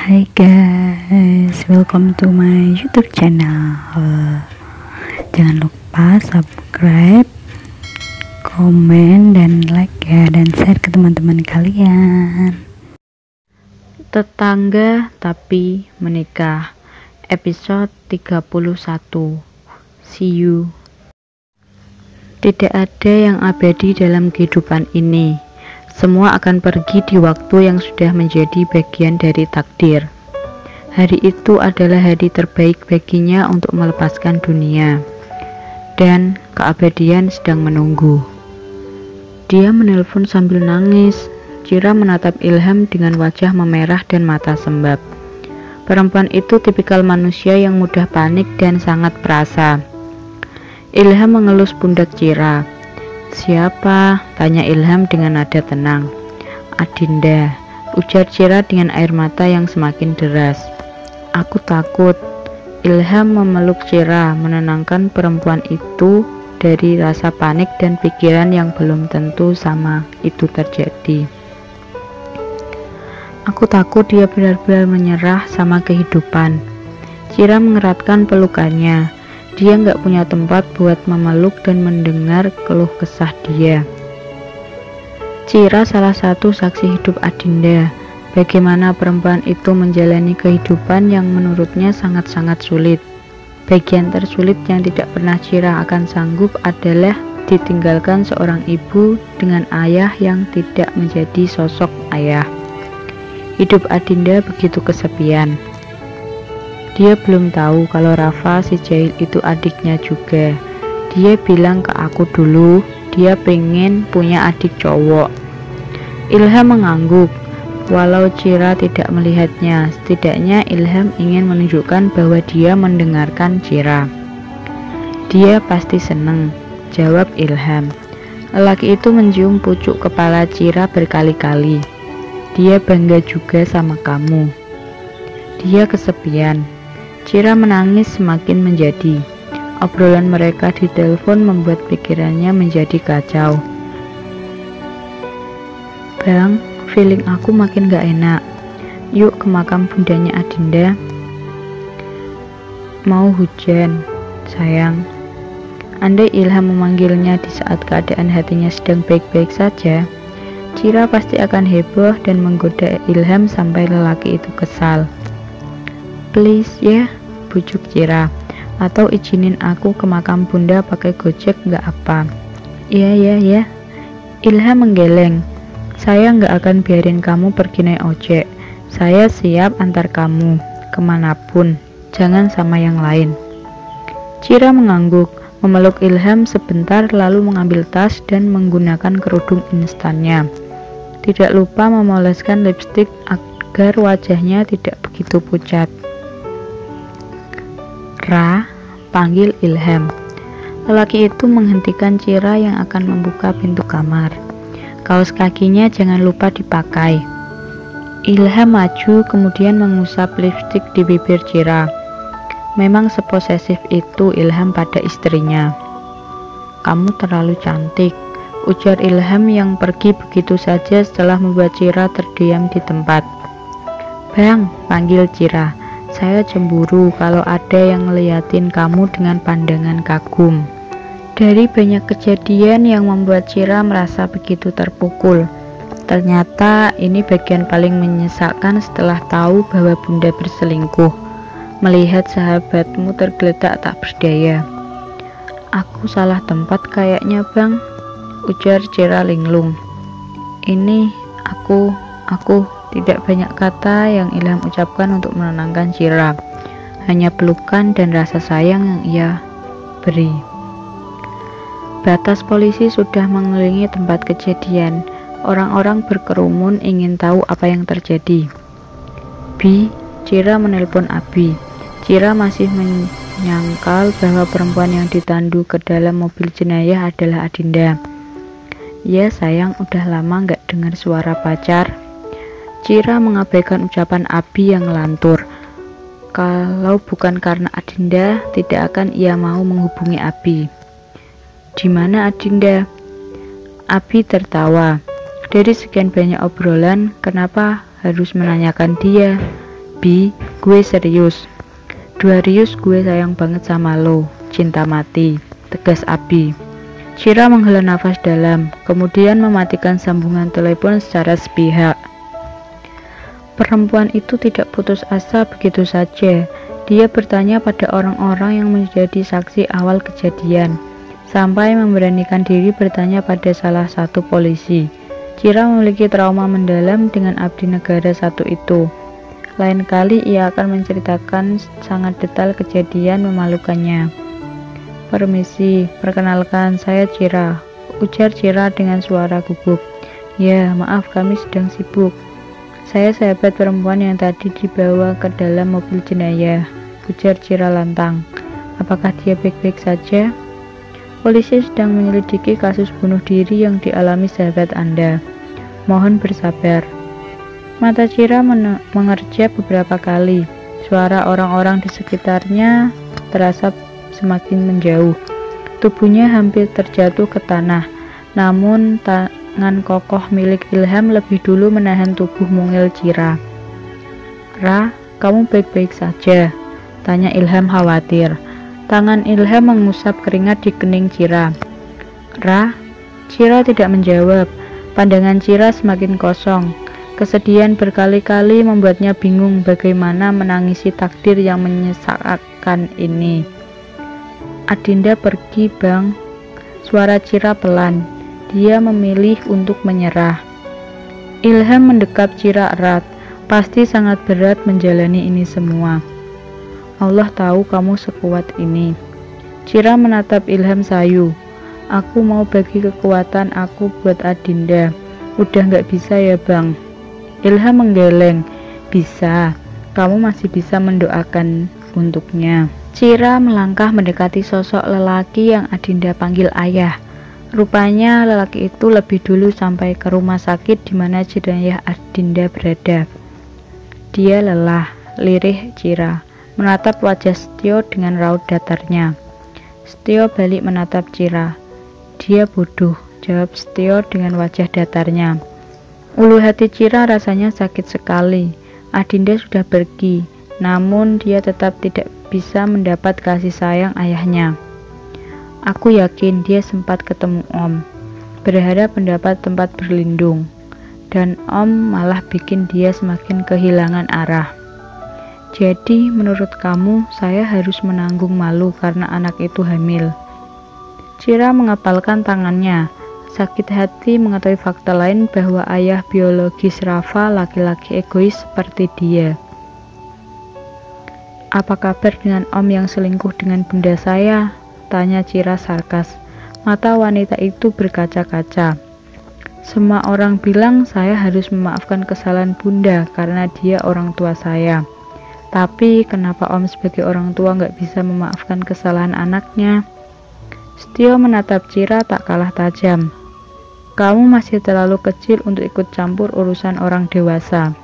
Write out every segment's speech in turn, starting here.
Hai guys, welcome to my YouTube channel. Jangan lupa subscribe, komen, dan like ya, dan share ke teman-teman kalian. Tetangga tapi menikah, episode 31. See you. Tidak ada yang abadi dalam kehidupan ini. Semua akan pergi di waktu yang sudah menjadi bagian dari takdir. Hari itu adalah hari terbaik baginya untuk melepaskan dunia, dan keabadian sedang menunggu. Dia menelpon sambil nangis. Cira menatap Ilham dengan wajah memerah dan mata sembab. Perempuan itu tipikal manusia yang mudah panik dan sangat perasa. Ilham mengelus pundak Cira. "Siapa?" tanya Ilham dengan nada tenang. "Adinda," ujar Cira dengan air mata yang semakin deras. "Aku takut." Ilham memeluk Cira, menenangkan perempuan itu dari rasa panik dan pikiran yang belum tentu sama itu terjadi. "Aku takut dia benar-benar menyerah sama kehidupan." Cira mengeratkan pelukannya. Dia nggak punya tempat buat memeluk dan mendengar keluh kesah dia. Cira salah satu saksi hidup Adinda. Bagaimana perempuan itu menjalani kehidupan yang menurutnya sangat-sangat sulit. Bagian tersulit yang tidak pernah Cira akan sanggup adalah ditinggalkan seorang ibu dengan ayah yang tidak menjadi sosok ayah. Hidup Adinda begitu kesepian. Dia belum tahu kalau Rafa si jahil itu adiknya juga. Dia bilang ke aku dulu, dia pengen punya adik cowok. Ilham mengangguk. Walau Cira tidak melihatnya, setidaknya Ilham ingin menunjukkan bahwa dia mendengarkan Cira. "Dia pasti seneng," jawab Ilham. Lelaki itu mencium pucuk kepala Cira berkali-kali. "Dia bangga juga sama kamu." Dia kesepian. Cira menangis semakin menjadi. Obrolan mereka di telepon membuat pikirannya menjadi kacau. "Bang, feeling aku makin gak enak. Yuk ke makam bundanya Adinda." "Mau hujan, sayang." Andai Ilham memanggilnya di saat keadaan hatinya sedang baik-baik saja, Cira pasti akan heboh dan menggoda Ilham sampai lelaki itu kesal. "Please ya," bujuk Cira, "atau izinin aku ke makam bunda pakai gojek nggak apa?" "Iya ya." Ilham menggeleng. "Saya nggak akan biarin kamu pergi naik ojek. Saya siap antar kamu kemanapun, jangan sama yang lain." Cira mengangguk, memeluk Ilham sebentar lalu mengambil tas dan menggunakan kerudung instannya. Tidak lupa memoleskan lipstik agar wajahnya tidak begitu pucat. "Ra," panggil Ilham. Lelaki itu menghentikan Cira yang akan membuka pintu kamar. "Kaos kakinya jangan lupa dipakai." Ilham maju kemudian mengusap lipstik di bibir Cira. Memang seposesif itu Ilham pada istrinya. "Kamu terlalu cantik," ujar Ilham yang pergi begitu saja setelah membuat Cira terdiam di tempat. "Bang," panggil Cira. "Saya cemburu kalau ada yang ngeliatin kamu dengan pandangan kagum." Dari banyak kejadian yang membuat Cira merasa begitu terpukul, ternyata ini bagian paling menyesakkan setelah tahu bahwa bunda berselingkuh. Melihat sahabatmu tergeletak tak berdaya. "Aku salah tempat kayaknya bang," ujar Cira linglung. "Ini aku Tidak banyak kata yang Ilham ucapkan untuk menenangkan Cira. Hanya pelukan dan rasa sayang yang ia beri. Batas polisi sudah mengelilingi tempat kejadian. Orang-orang berkerumun ingin tahu apa yang terjadi. "Bi," Cira menelpon Abi. Cira masih menyangkal bahwa perempuan yang ditandu ke dalam mobil jenayah adalah Adinda. "Ya sayang, udah lama gak dengar suara pacar." Cira mengabaikan ucapan Abi yang ngelantur. Kalau bukan karena Adinda, tidak akan ia mau menghubungi Abi. "Di mana Adinda?" Abi tertawa. Dari sekian banyak obrolan, kenapa harus menanyakan dia? Bi, gue serius. Darius, gue sayang banget sama lo. Cinta mati, tegas Abi. Chira menghela nafas dalam, kemudian mematikan sambungan telepon secara sepihak. Perempuan itu tidak putus asa begitu saja. Dia bertanya pada orang-orang yang menjadi saksi awal kejadian, sampai memberanikan diri bertanya pada salah satu polisi. Chira memiliki trauma mendalam dengan abdi negara satu itu. Lain kali ia akan menceritakan sangat detail kejadian memalukannya. Permisi, perkenalkan saya Chira, ujar Chira dengan suara gugup. Ya, maaf kami sedang sibuk. Saya sahabat perempuan yang tadi dibawa ke dalam mobil jenayah, ujar Chira lantang. Apakah dia baik-baik saja? Polisi sedang menyelidiki kasus bunuh diri yang dialami sahabat Anda. Mohon bersabar. Mata Chira mengerjap beberapa kali. Suara orang-orang di sekitarnya terasa semakin menjauh. Tubuhnya hampir terjatuh ke tanah. Namun tangan kokoh milik Ilham lebih dulu menahan tubuh mungil Chira. Ra, kamu baik-baik saja? Tanya Ilham khawatir. Tangan Ilham mengusap keringat di kening Chira. Ra, Chira tidak menjawab. Pandangan Chira semakin kosong. Kesedihan berkali-kali membuatnya bingung bagaimana menangisi takdir yang menyesakkan ini. Adinda pergi, Bang. Suara Chira pelan. Dia memilih untuk menyerah. Ilham mendekap Chira erat. Pasti sangat berat menjalani ini semua. Allah tahu kamu sekuat ini. Chira menatap Ilham sayu. Aku mau bagi kekuatan aku buat Adinda. Udah nggak bisa ya, Bang? Ilham menggeleng. Bisa, kamu masih bisa mendoakan untuknya. Chira melangkah mendekati sosok lelaki yang Adinda panggil ayah. Rupanya lelaki itu lebih dulu sampai ke rumah sakit di mana jenayah Adinda berada. Dia lelah, lirih Chira, menatap wajah Setio dengan raut datarnya. Setio balik menatap Chira. Dia bodoh, jawab Setio dengan wajah datarnya. Ulu hati Chira rasanya sakit sekali. Adinda sudah pergi, namun dia tetap tidak bisa mendapat kasih sayang ayahnya. Aku yakin dia sempat ketemu Om, berharap mendapat tempat berlindung, dan Om malah bikin dia semakin kehilangan arah. Jadi menurut kamu saya harus menanggung malu karena anak itu hamil? Chira mengepalkan tangannya. Sakit hati mengetahui fakta lain bahwa ayah biologis Rafa laki-laki egois seperti dia. Apa kabar dengan Om yang selingkuh dengan bunda saya? Tanya Chira sarkas. Mata wanita itu berkaca-kaca. Semua orang bilang saya harus memaafkan kesalahan bunda karena dia orang tua saya. Tapi kenapa Om sebagai orang tua nggak bisa memaafkan kesalahan anaknya? Setio menatap Chira tak kalah tajam. Kamu masih terlalu kecil untuk ikut campur urusan orang dewasa.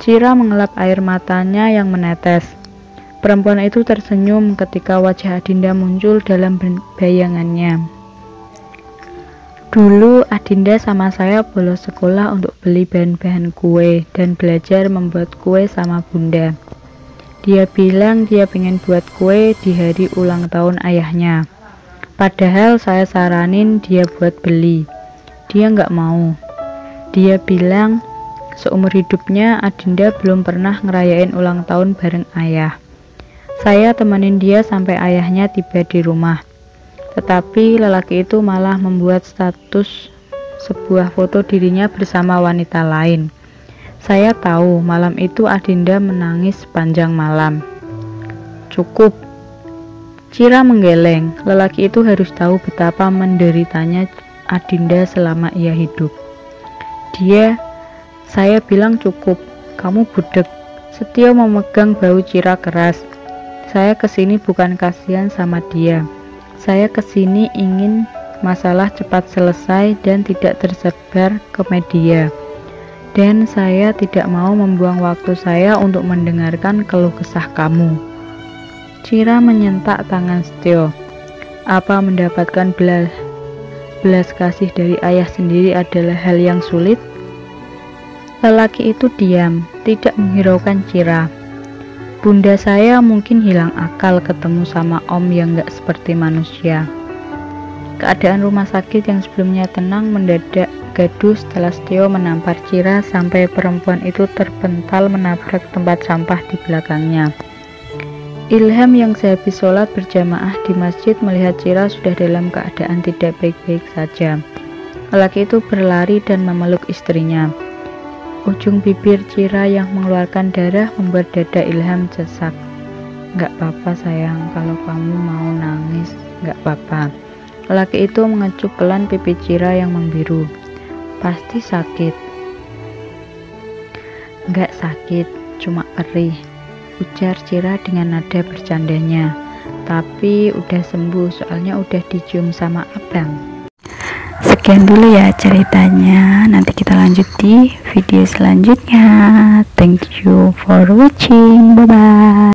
Chira mengelap air matanya yang menetes. Perempuan itu tersenyum ketika wajah Adinda muncul dalam bayangannya. Dulu Adinda sama saya bolos sekolah untuk beli bahan-bahan kue dan belajar membuat kue sama bunda. Dia bilang dia pengen buat kue di hari ulang tahun ayahnya. Padahal saya saranin dia buat beli. Dia nggak mau. Dia bilang seumur hidupnya Adinda belum pernah ngerayain ulang tahun bareng ayah. Saya temenin dia sampai ayahnya tiba di rumah. Tetapi lelaki itu malah membuat status sebuah foto dirinya bersama wanita lain. Saya tahu malam itu Adinda menangis sepanjang malam. Cukup. Chira menggeleng. Lelaki itu harus tahu betapa menderitanya Adinda selama ia hidup. Saya bilang cukup. Kamu budek. Setio memegang bahu Chira keras. Saya kesini bukan kasihan sama dia. Saya kesini ingin masalah cepat selesai dan tidak tersebar ke media. Dan saya tidak mau membuang waktu saya untuk mendengarkan keluh kesah kamu. Chira menyentak tangan Setio. Apa mendapatkan belas kasih dari ayah sendiri adalah hal yang sulit? Lelaki itu diam, tidak menghiraukan Cira. Bunda saya mungkin hilang akal ketemu sama om yang gak seperti manusia. Keadaan rumah sakit yang sebelumnya tenang mendadak gaduh setelah Setio menampar Cira sampai perempuan itu terpental menabrak tempat sampah di belakangnya. Ilham yang sehabis sholat berjamaah di masjid melihat Cira sudah dalam keadaan tidak baik-baik saja. Lelaki itu berlari dan memeluk istrinya. Ujung bibir Cira yang mengeluarkan darah membuat dada Ilham sesak. "Gak apa-apa sayang, kalau kamu mau nangis, gak apa-apa." Lelaki itu mengecup pelan pipi Cira yang membiru. "Pasti sakit." "Gak sakit, cuma perih," ujar Cira dengan nada bercandanya. "Tapi udah sembuh, soalnya udah dicium sama abang." Sekian dulu ya ceritanya, nanti kita lanjut di video selanjutnya. Thank you for watching, bye bye.